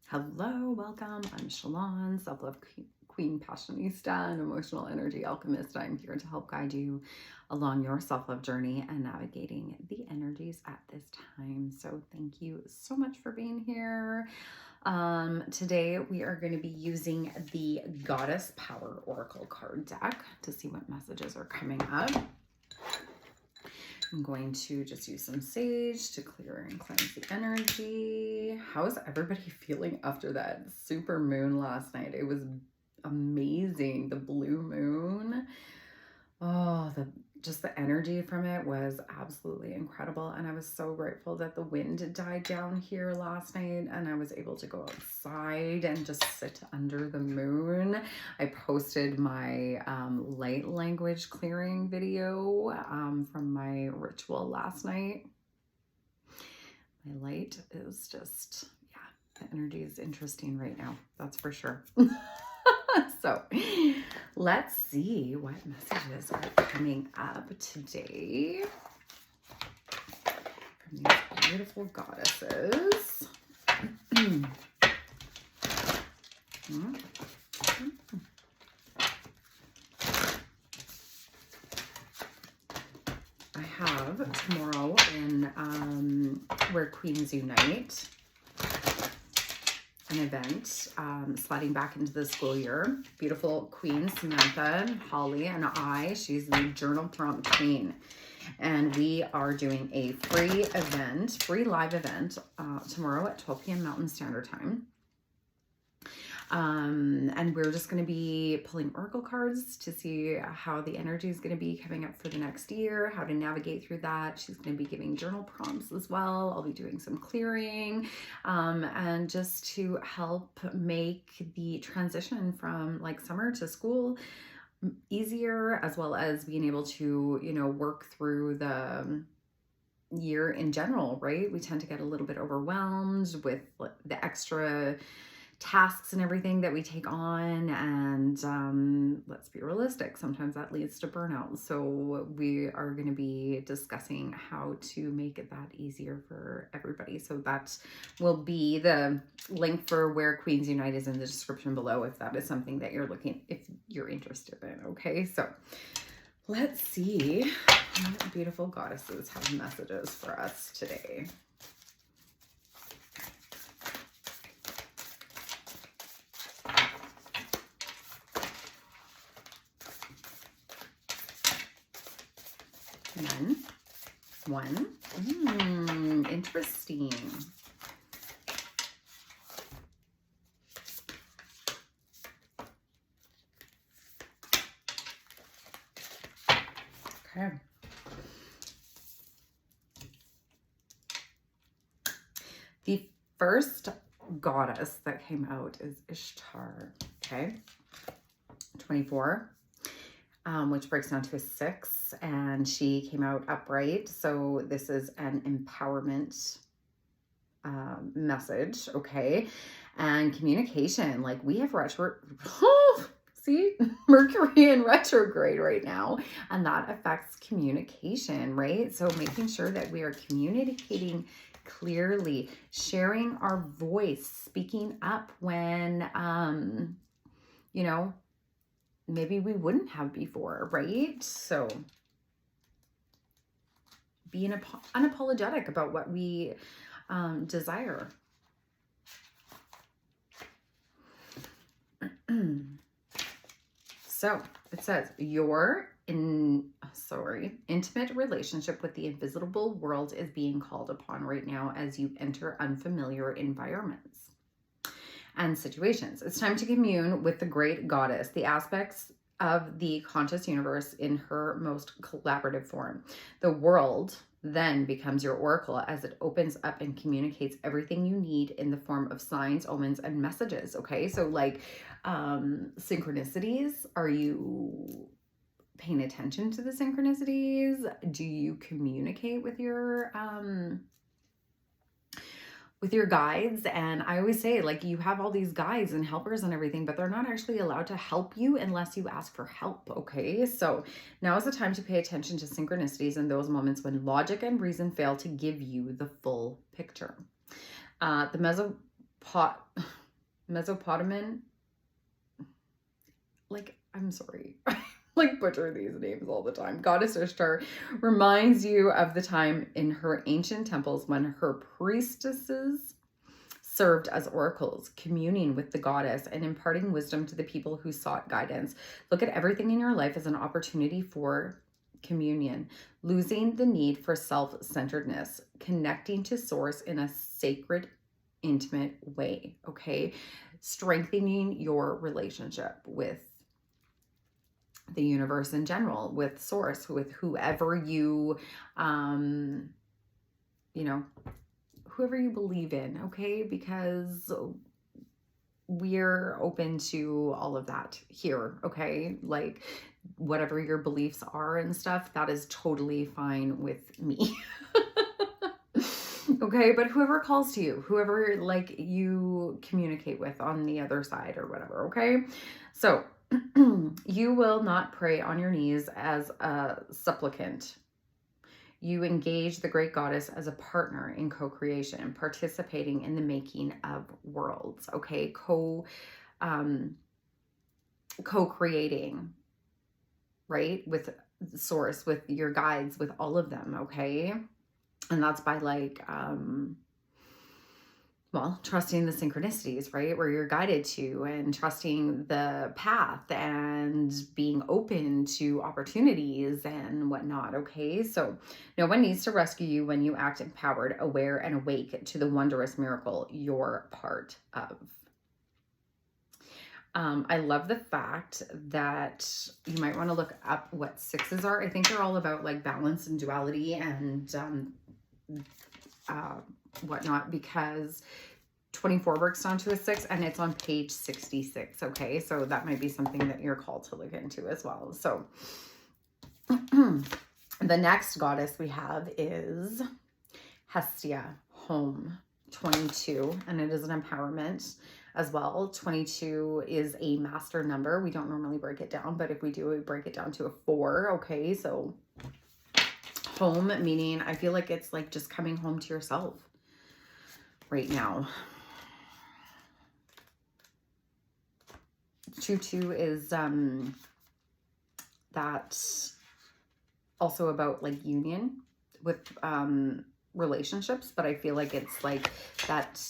Hello, welcome. I'm Shalon, self-love queen, passionista, and emotional energy alchemist. I'm here to help guide you along your self-love journey and navigating the energies at this time. So thank you so much for being here. Today we are going to be using the Goddess Power Oracle card deck to see what messages are coming up. I'm going to just use some sage to clear and cleanse the energy. How's everybody feeling after that super moon last night? It was amazing. The blue moon. Oh, just the energy from it was absolutely incredible. And I was so grateful that the wind died down here last night and I was able to go outside and just sit under the moon. I posted my light language clearing video from my ritual last night. My light is just, yeah, the energy is interesting right now. That's for sure. So let's see what messages are coming up today from these beautiful goddesses. I have tomorrow in Where Queens Unite, an event sliding back into the school year. Beautiful queen Samantha, Holly, and I, she's the journal prompt queen. And we are doing a free event, free live event tomorrow at 12 p.m. Mountain Standard Time. And we're just going to be pulling oracle cards to see how the energy is going to be coming up for the next year, how to navigate through that. She's going to be giving journal prompts as well. I'll be doing some clearing, and just to help make the transition from like summer to school easier, as well as being able to, you know, work through the year in general, right? We tend to get a little bit overwhelmed with the extra tasks and everything that we take on, and let's be realistic, sometimes that leads to burnout. So we are going to be discussing how to make that easier for everybody. So that will be the link for Where Queens Unite is in the description below if that is something that you're if you're interested in. Okay, so let's see what beautiful goddesses have messages for us today. One. Interesting. Okay. The first goddess that came out is Ishtar. Okay. 24. Which breaks down to a 6, and she came out upright. So this is an empowerment message, okay? And communication, like we have see, Mercury in retrograde right now, and that affects communication, right? So making sure that we are communicating clearly, sharing our voice, speaking up when, you know, maybe we wouldn't have before, right? So being unapologetic about what we desire. So it says your intimate relationship with the invisible world is being called upon right now as you enter unfamiliar environments and situations. It's time to commune with the great goddess, the aspects of the conscious universe in her most collaborative form. The world then becomes your oracle as it opens up and communicates everything you need in the form of signs, omens, and messages. Okay, so like synchronicities, are you paying attention to the synchronicities? Do you communicate with your guides? And I always say, like, you have all these guides and helpers and everything, but they're not actually allowed to help you unless you ask for help. Okay, so now is the time to pay attention to synchronicities in those moments when logic and reason fail to give you the full picture. The Mesopotamian, like, I'm sorry. Like butcher these names all the time. Goddess Ishtar reminds you of the time in her ancient temples when her priestesses served as oracles, communing with the goddess and imparting wisdom to the people who sought guidance. Look at everything in your life as an opportunity for communion, losing the need for self-centeredness, connecting to source in a sacred, intimate way, okay? Strengthening your relationship with the universe in general, with source, with whoever you, you know, whoever you believe in, okay? Because we're open to all of that here, okay? Like whatever your beliefs are and stuff, that is totally fine with me. Okay, but whoever calls to you, whoever like you communicate with on the other side or whatever, okay? So you will not pray on your knees as a supplicant. You engage the great goddess as a partner in co-creation, participating in the making of worlds, okay? Co-creating, right? With source, with your guides, with all of them, okay? And that's by like, well, trusting the synchronicities, right? Where you're guided to, and trusting the path and being open to opportunities and whatnot, okay? So no one needs to rescue you when you act empowered, aware, and awake to the wondrous miracle you're part of. I love the fact that you might want to look up what sixes are. I think they're all about like balance and duality and whatnot, because 24 works down to a 6 and it's on page 66. Okay, so that might be something that you're called to look into as well. So the next goddess we have is Hestia, home, 22, and it is an empowerment as well. 22 is a master number. We don't normally break it down, but if we do, we break it down to a 4. Okay, so home, meaning I feel like it's like just coming home to yourself right now. 2-2 is that's also about like union with relationships, but I feel like it's like that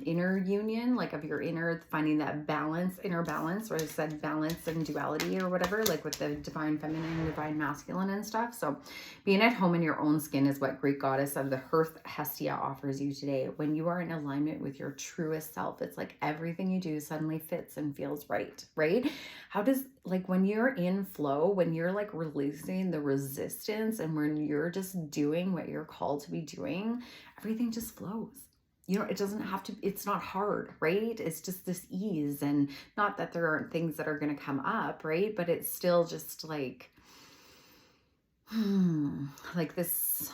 inner union, like of your inner, finding that balance, inner balance, where I said balance and duality or whatever, like with the divine feminine, divine masculine and stuff. So being at home in your own skin is what Great Goddess of the Hearth, Hestia, offers you today. When you are in alignment with your truest self, it's like everything you do suddenly fits and feels right, right? How does, like when you're in flow, when you're like releasing the resistance and when you're just doing what you're called to be doing, everything just flows. You know, it doesn't have to, it's not hard, right? It's just this ease, and not that there aren't things that are going to come up, right? But it's still just like, like this,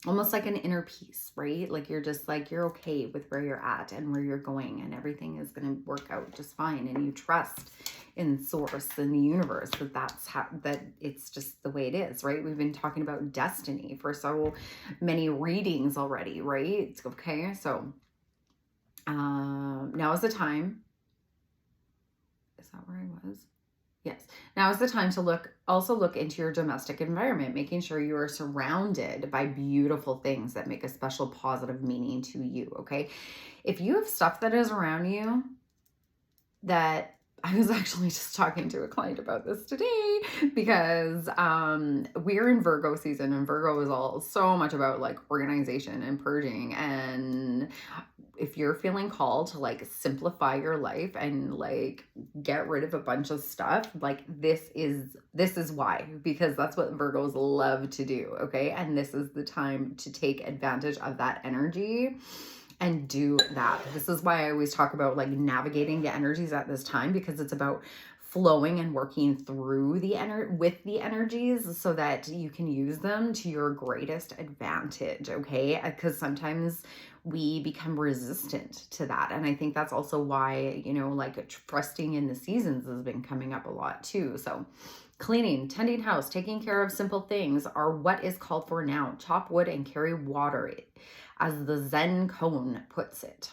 almost like an inner peace, right? Like you're just like, you're okay with where you're at and where you're going, and everything is going to work out just fine. And you trust in source, in the universe, that that's how, that it's just the way it is, right? We've been talking about destiny for so many readings already, right? Okay, so now is the time. Is that where I was? Yes. Now is the time to also look into your domestic environment, making sure you are surrounded by beautiful things that make a special positive meaning to you, okay? If you have stuff that is around you that, I was actually just talking to a client about this today, because we're in Virgo season, and Virgo is all so much about like organization and purging. And if you're feeling called to like simplify your life and like get rid of a bunch of stuff, like this is why, because that's what Virgos love to do, okay? And this is the time to take advantage of that energy and do that. This is why I always talk about like navigating the energies at this time, because it's about flowing and working through the with the energies so that you can use them to your greatest advantage, okay? Because sometimes we become resistant to that. And I think that's also why, you know, like trusting in the seasons has been coming up a lot too. So cleaning, tending house, taking care of simple things are what is called for now. Chop wood and carry water, as the Zen koan puts it.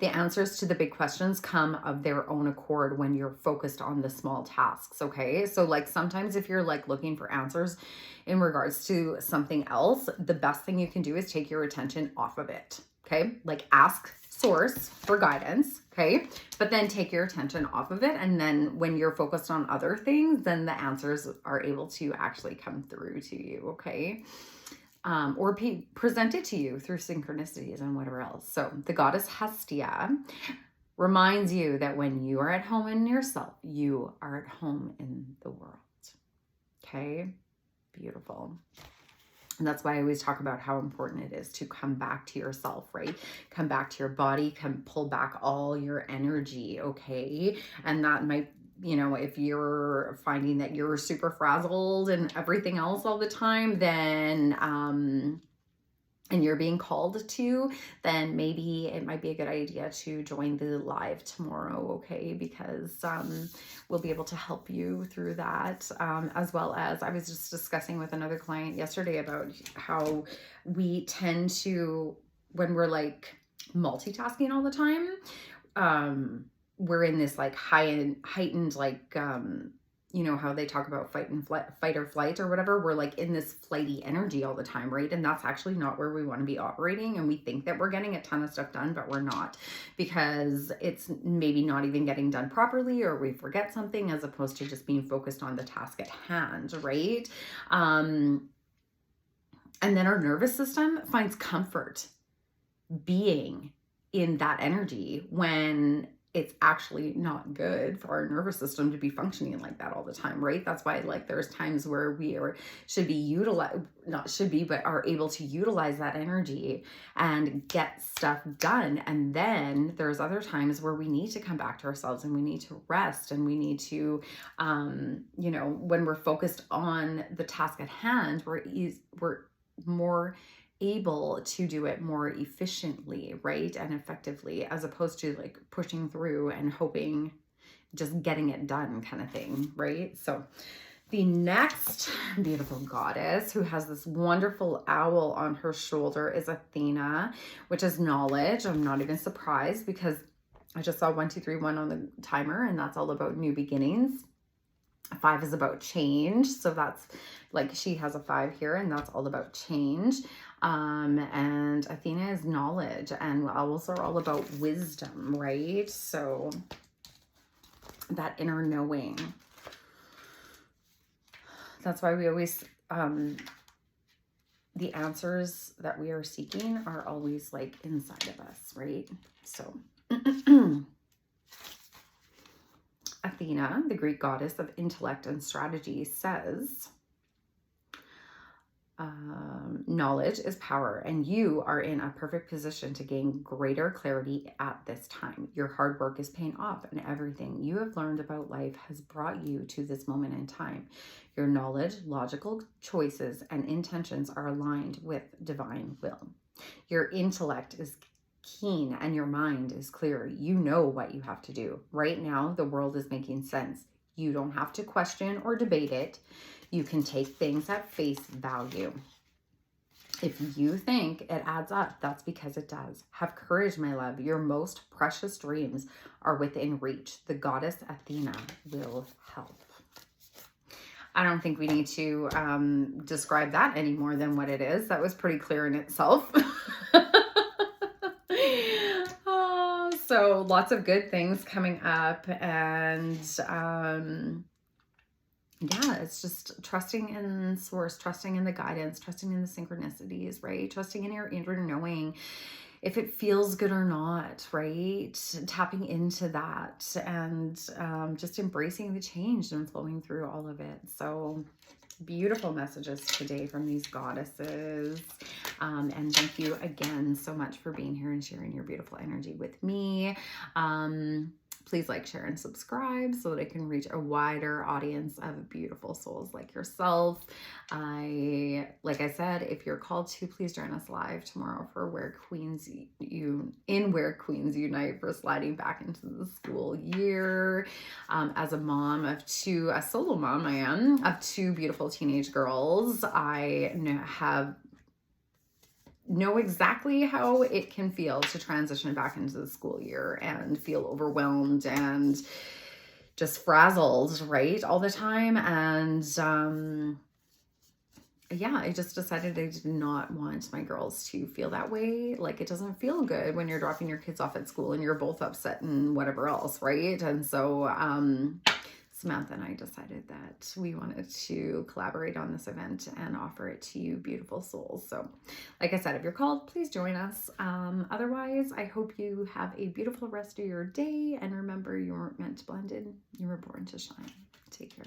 The answers to the big questions come of their own accord when you're focused on the small tasks, okay? So like sometimes if you're like looking for answers in regards to something else, the best thing you can do is take your attention off of it, okay? Like ask source for guidance, okay? But then take your attention off of it. And then when you're focused on other things, then the answers are able to actually come through to you, okay? Or present it to you through synchronicities and whatever else. So the goddess Hestia reminds you that when you are at home in yourself, you are at home in the world. Okay? Beautiful. And that's why I always talk about how important it is to come back to yourself, right? Come back to your body, pull back all your energy, okay? And that might, you know, if you're finding that you're super frazzled and everything else all the time, then, and you're being called to, then maybe it might be a good idea to join the live tomorrow, okay? Because we'll be able to help you through that, as well as I was just discussing with another client yesterday about how we tend to, when we're like multitasking all the time, we're in this like heightened like, you know how they talk about fight or flight or whatever. We're like in this flighty energy all the time, right? And that's actually not where we want to be operating. And we think that we're getting a ton of stuff done, but we're not, because it's maybe not even getting done properly, or we forget something, as opposed to just being focused on the task at hand, right? And then our nervous system finds comfort being in that energy when it's actually not good for our nervous system to be functioning like that all the time, right? That's why like there's times where we should be but are able to utilize that energy and get stuff done. And then there's other times where we need to come back to ourselves and we need to rest, and we need to, you know, when we're focused on the task at hand, we're more able to do it more efficiently, right, and effectively, as opposed to like pushing through and hoping, just getting it done kind of thing, right? So the next beautiful goddess who has this wonderful owl on her shoulder is Athena, which is knowledge. I'm not even surprised, because I just saw 1 2 3 1 on the timer, and that's all about new beginnings. 5 is about change. So that's like, she has a 5 here, and that's all about change. And Athena is knowledge, and owls are all about wisdom, right? So that inner knowing. That's why we always, the answers that we are seeking are always like inside of us, right? So Athena, the Greek goddess of intellect and strategy, says, knowledge is power, and you are in a perfect position to gain greater clarity at this time. Your hard work is paying off, and everything you have learned about life has brought you to this moment in time. Your knowledge, logical choices, and intentions are aligned with divine will. Your intellect is keen and your mind is clear. You know what you have to do. Right now, the world is making sense. You don't have to question or debate it. You can take things at face value. If you think it adds up, that's because it does. Have courage, my love. Your most precious dreams are within reach. The goddess Athena will help. I don't think we need to describe that any more than what it is. That was pretty clear in itself. So lots of good things coming up, and yeah, it's just trusting in source, trusting in the guidance, trusting in the synchronicities, right? Trusting in your inner knowing if it feels good or not, right? Tapping into that, and just embracing the change and flowing through all of it. So beautiful messages today from these goddesses. And thank you again so much for being here and sharing your beautiful energy with me. Please like, share, and subscribe so that I can reach a wider audience of beautiful souls like yourself. Like I said, if you're called to, please join us live tomorrow for Where Queens Unite, for sliding back into the school year. As a mom of a solo mom, I am, of 2 beautiful teenage girls. I have know exactly how it can feel to transition back into the school year and feel overwhelmed and just frazzled, right, all the time. And yeah, I just decided I did not want my girls to feel that way. Like, it doesn't feel good when you're dropping your kids off at school and you're both upset and whatever else, right? And so Samantha and I decided that we wanted to collaborate on this event and offer it to you beautiful souls. So like I said, if you're called, please join us. Otherwise, I hope you have a beautiful rest of your day. And remember, you weren't meant to blend in. You were born to shine. Take care.